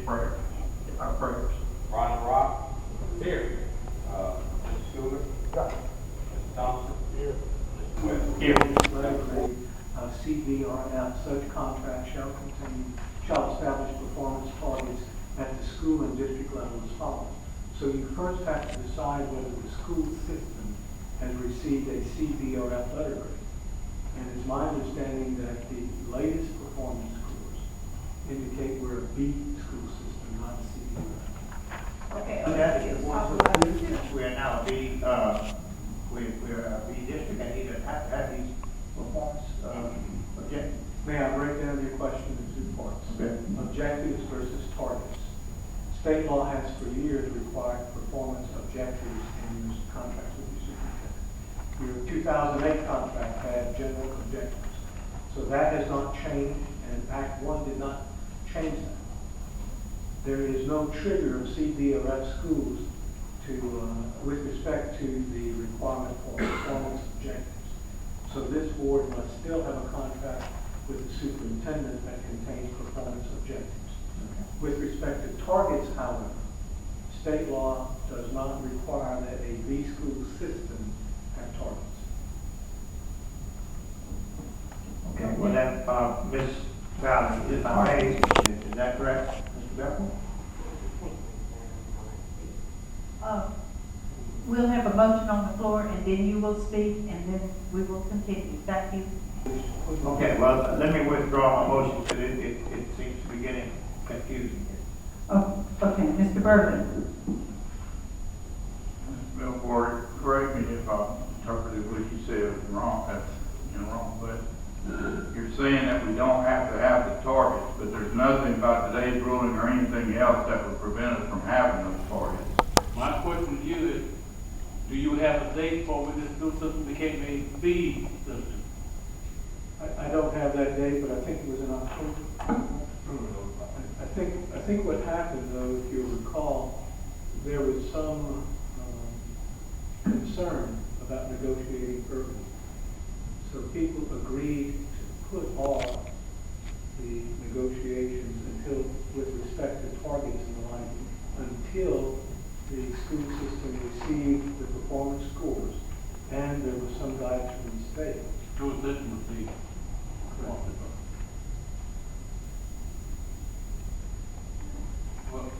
prayer. Our prayers. Ron Rock. Here. Mr. Schuler. Got it. Mr. Thompson. Here. Mr. West. Here. CBRF, such contract shall establish performance targets at the school and district level as follows. So you first have to decide whether the school system has received a CBRF letter grade. And it's my understanding that the latest performance scores indicate we're a B school system, not a CBRF. Okay. We are now a B, we're a B district and either have to have these performance objectives. May I break down your question in two parts? Okay. Objectives versus targets. State law has for years required performance objectives in your contracts with your superintendent. Your 2008 contract had general objectives. So that has not changed, and Act 1 did not change that. There is no trigger of CBRF schools with respect to the requirement for performance objectives. So this board must still have a contract with the superintendent that contains performance objectives. With respect to targets, however, state law does not require that a B school system have targets. Okay, well that, Ms. Valley, is that correct, Mr. Beckman? We'll have a motion on the floor, and then you will speak, and then we will continue. Thank you. Okay, well, let me withdraw my motion because it seems to be getting confusing here. Oh, okay, Mr. Berlin. Bill Ford, correct me if I interpreted what you said wrong, but you're saying that we don't have to have the targets, but there's nothing about today's ruling or anything else that would prevent us from having those targets. My question to you is, do you have a date for when this new system became a B system? I don't have that date, but I think it was in October. I think what happened, though, if you'll recall, there was some concern about negotiating early. So people agreed to put off the negotiations with respect to targets and the like, until the school system received the performance scores, and there was some guidance from the state. School system received. Well,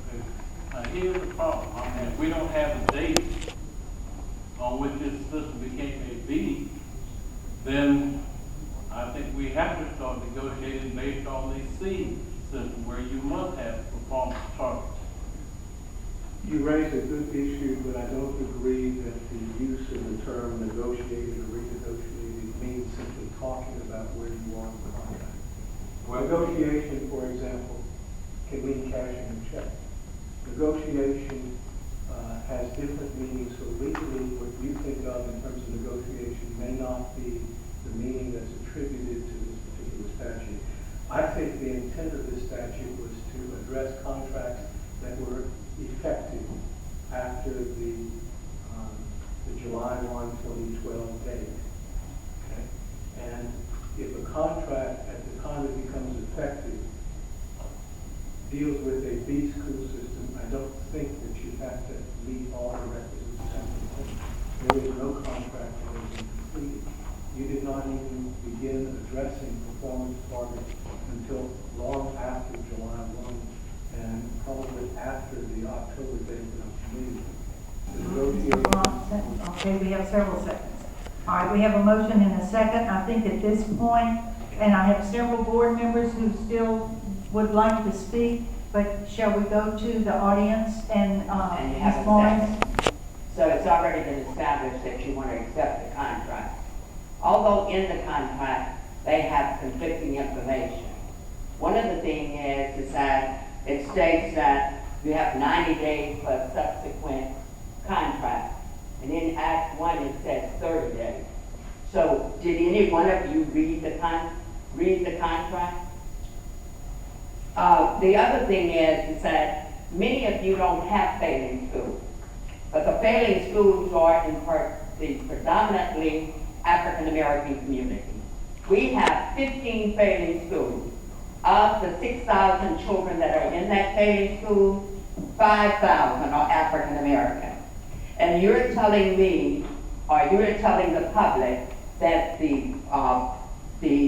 here's the problem. I mean, if we don't have a date on which this system became a B, then I think we have to start negotiating based on the C system, where you must have performance targets. You raise a good issue, but I don't agree that the use of the term negotiated or renegotiated means simply talking about where you are in the contract. Negotiation, for example, can mean cashing a check. Negotiation has different meanings, so legally what you think of in terms of negotiation may not be the meaning that's attributed to this particular statute. I think the intent of this statute was to address contracts that were effective after the July 1, 2012 date. Okay? And if a contract at the time it becomes effective deals with a B school system, I don't think that you have to meet all the requisites. There is no contract that has been completed. You did not even begin addressing performance targets until long after July 1 and probably after the October date that I'm familiar with. Okay, we have several seconds. All right, we have a motion and a second. I think at this point, and I have several board members who still would like to speak, but shall we go to the audience and you have Ms. a Lawrence? second. So it's already been established that you want to accept the contract. Although in the contract, they have conflicting information. One of the things is that it states that you have 90 days for a subsequent contract. And in Act 1, it says 30 days. So did any one of you read the contract? The other thing is that many of you don't have failing schools. But the failing schools are in the predominantly African American community. We have 15 failing schools of the 6,000 children that are in that failing school, 5,000 are African American. And you're telling me, or you're telling the public that the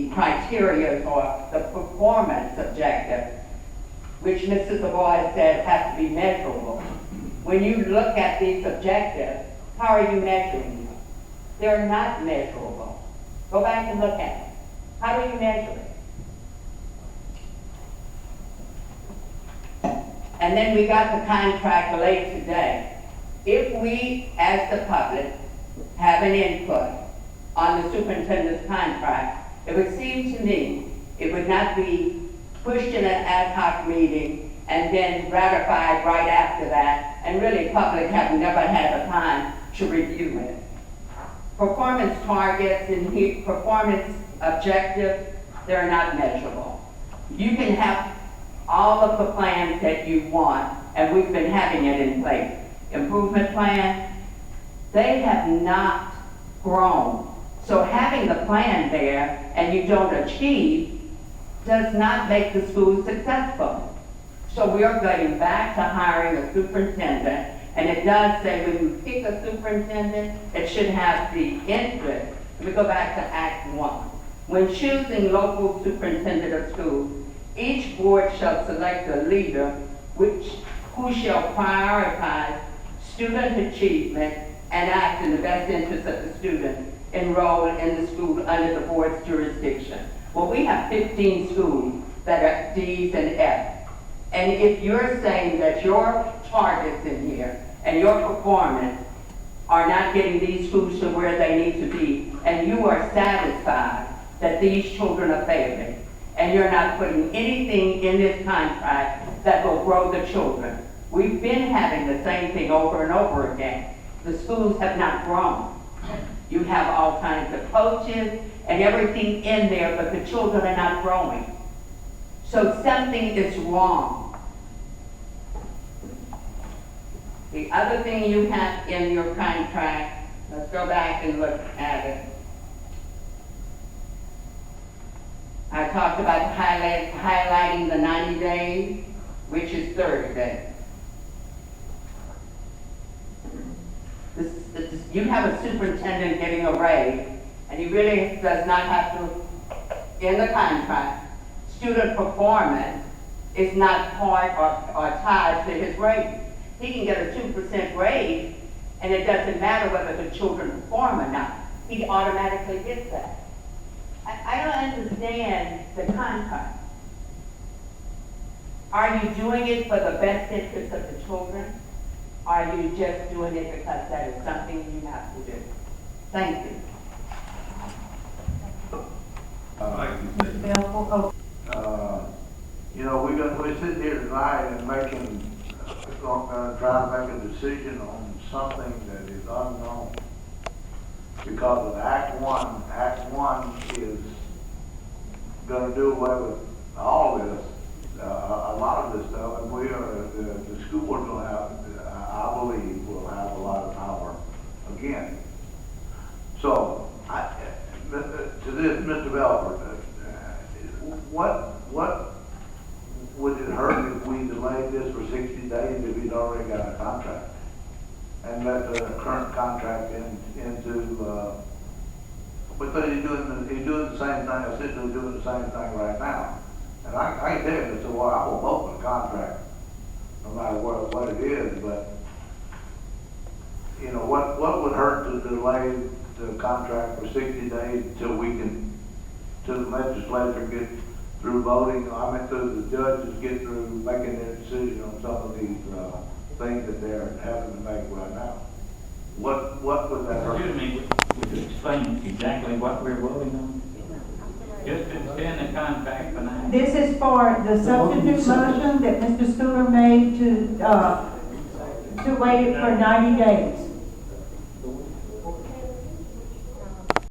criteria or the performance objective, which Mrs. Savoy said has to be measurable. When you look at these objectives, how are you measuring them? They're not measurable. Go back and look at them. How do you measure it? And then we got the contract late today. If we, as the public, have an input on the superintendent's contract, it would seem to me it would not be pushed in an ad hoc meeting and then ratified right after that, and really public have never had the time to review it. Performance targets and performance objectives, they're not measurable. You can have all of the plans that you want, and we've been having it in place. Improvement plan, they have not grown. So having the plan there and you don't achieve does not make the school successful. So we are going back to hiring a superintendent, and it does say when you pick a superintendent, it should have the interest. Let me go back to Act 1. When choosing local superintendent of schools, each board shall select a leader who shall prioritize student achievement and act in the best interest of the student enrolled in the school under the board's jurisdiction. Well, we have 15 schools that are D's and F's. And if you're saying that your targets in here and your performance are not getting these schools to where they need to be, and you are satisfied that these children are failing, and you're not putting anything in this contract that will grow the children. We've been having the same thing over and over again. The schools have not grown. You have all kinds of coaches and everything in there, but the children are not growing. So something is wrong. The other thing you have in your contract, let's go back and look at it. I talked about highlighting the 90 days, which is 30 days. You have a superintendent getting a raise, and he really does not have to, in the contract, student performance is not part or tied to his raise. He can get a 2% raise, and it doesn't matter whether the children perform or not. He automatically gets that. I don't understand the contract. Are you doing it for the best interest of the children? Or are you just doing it because that is something you have to do? Thank you. You know, we're sitting here tonight and making, trying to make a decision on something that is unknown. Because of Act 1, Act 1 is gonna do away with all this, a lot of this stuff, and the school board will have, I believe, will have a lot of power again. So, to this, Mr. Belford, what would it hurt if we delayed this for 60 days if he's already got a contract? And let the current contract into, because he's doing the same thing, essentially doing the same thing right now. And I can tell you, so I will open the contract, no matter what it is, but, you know, what would hurt to delay the contract for 60 days till the legislature gets through voting, till the judges get through making their decision on some of these, things that they're having to make right now? What would that hurt? Excuse me, would you explain exactly what we're voting on? Just extend the contract for 90 days. This is for the substitute motion that Mr. Schooler made to wait it for 90 days.